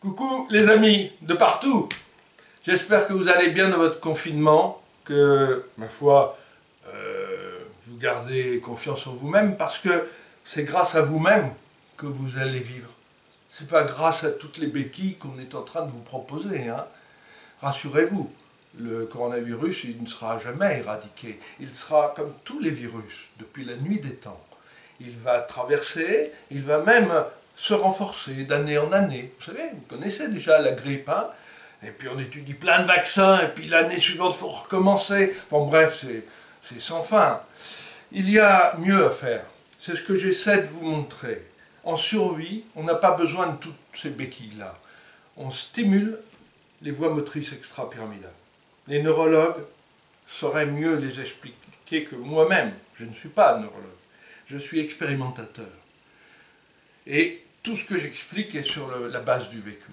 Coucou les amis de partout. J'espère que vous allez bien dans votre confinement, que, ma foi, vous gardez confiance en vous-même, parce que c'est grâce à vous-même que vous allez vivre. C'est pas grâce à toutes les béquilles qu'on est en train de vous proposer, hein. Rassurez-vous, le coronavirus, il ne sera jamais éradiqué. Il sera comme tous les virus, depuis la nuit des temps. Il va traverser, il va même se renforcer d'année en année. Vous savez, vous connaissez déjà la grippe, hein? Et puis on étudie plein de vaccins, et puis l'année suivante, il faut recommencer. Enfin bref, c'est sans fin. Il y a mieux à faire. C'est ce que j'essaie de vous montrer. En survie, on n'a pas besoin de toutes ces béquilles-là. On stimule les voies motrices extrapyramidales. Les neurologues sauraient mieux les expliquer que moi-même. Je ne suis pas neurologue. Je suis expérimentateur. Et tout ce que j'explique est sur la base du vécu.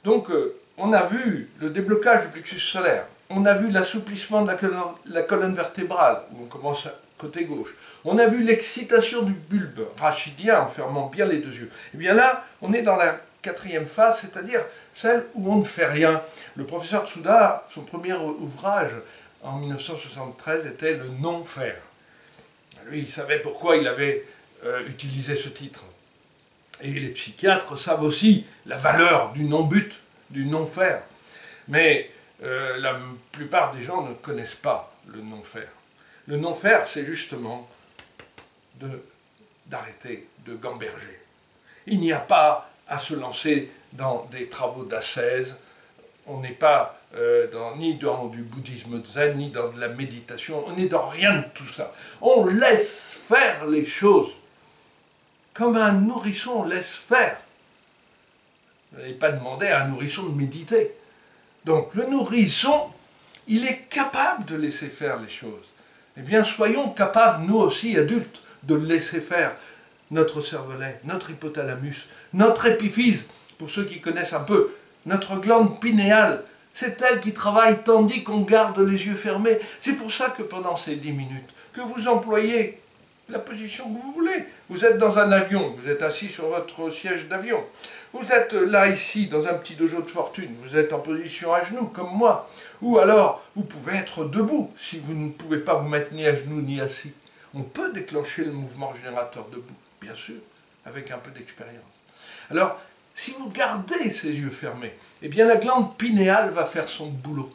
Donc, on a vu le déblocage du plexus solaire. On a vu l'assouplissement de la colonne vertébrale, où on commence côté gauche. On a vu l'excitation du bulbe rachidien en fermant bien les deux yeux. Et bien là, on est dans la quatrième phase, c'est-à-dire celle où on ne fait rien. Le professeur Tsuda, son premier ouvrage en 1973 était le non-faire. Lui, il savait pourquoi il avait utilisé ce titre. Et les psychiatres savent aussi la valeur du non-but, du non-faire. Mais la plupart des gens ne connaissent pas le non-faire. Le non-faire, c'est justement d'arrêter de gamberger. Il n'y a pas à se lancer dans des travaux d'ascèse. On n'est pas ni dans du bouddhisme zen, ni dans de la méditation. On n'est dans rien de tout ça. On laisse faire les choses. Comme un nourrisson laisse faire. Vous n'allez pas demander à un nourrisson de méditer. Donc le nourrisson, il est capable de laisser faire les choses. Eh bien, soyons capables, nous aussi, adultes, de laisser faire notre cervelet, notre hypothalamus, notre épiphyse, pour ceux qui connaissent un peu, notre glande pinéale. C'est elle qui travaille tandis qu'on garde les yeux fermés. C'est pour ça que pendant ces 10 minutes, que vous employez la position que vous voulez. Vous êtes dans un avion, vous êtes assis sur votre siège d'avion. Vous êtes là, ici, dans un petit dojo de fortune, vous êtes en position à genoux, comme moi. Ou alors, vous pouvez être debout, si vous ne pouvez pas vous mettre ni à genoux ni assis. On peut déclencher le mouvement générateur debout, bien sûr, avec un peu d'expérience. Alors, si vous gardez ces yeux fermés, eh bien la glande pinéale va faire son boulot.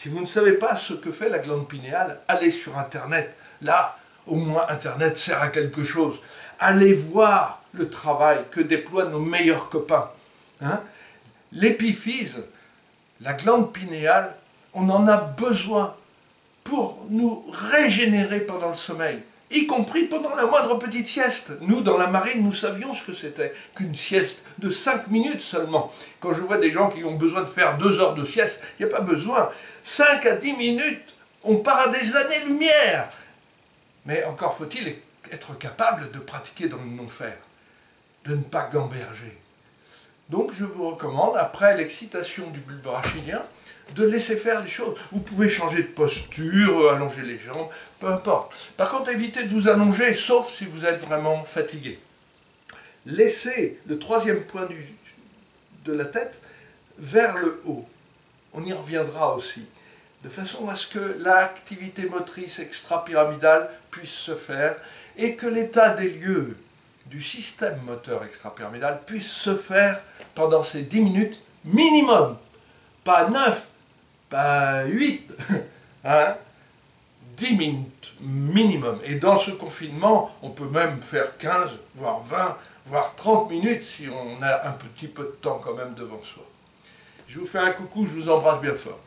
Si vous ne savez pas ce que fait la glande pinéale, allez sur Internet. Là, au moins Internet sert à quelque chose. Allez voir le travail que déploient nos meilleurs copains. Hein? L'épiphyse, la glande pinéale, on en a besoin pour nous régénérer pendant le sommeil, y compris pendant la moindre petite sieste. Nous, dans la marine, nous savions ce que c'était qu'une sieste de 5 minutes seulement. Quand je vois des gens qui ont besoin de faire 2 heures de sieste, il n'y a pas besoin. 5 à 10 minutes, on part à des années-lumière. Mais encore faut-il être capable de pratiquer dans le non-faire, de ne pas gamberger. Donc je vous recommande, après l'excitation du bulbe rachidien, de laisser faire les choses. Vous pouvez changer de posture, allonger les jambes, peu importe. Par contre, évitez de vous allonger, sauf si vous êtes vraiment fatigué. Laissez le troisième point de la tête vers le haut. On y reviendra aussi. De façon à ce que l'activité motrice extrapyramidale puisse se faire et que l'état des lieux du système moteur extrapyramidal puisse se faire pendant ces 10 minutes minimum. Pas 9, pas 8, hein? 10 minutes minimum. Et dans ce confinement, on peut même faire 15, voire 20, voire 30 minutes si on a un petit peu de temps quand même devant soi. Je vous fais un coucou, je vous embrasse bien fort.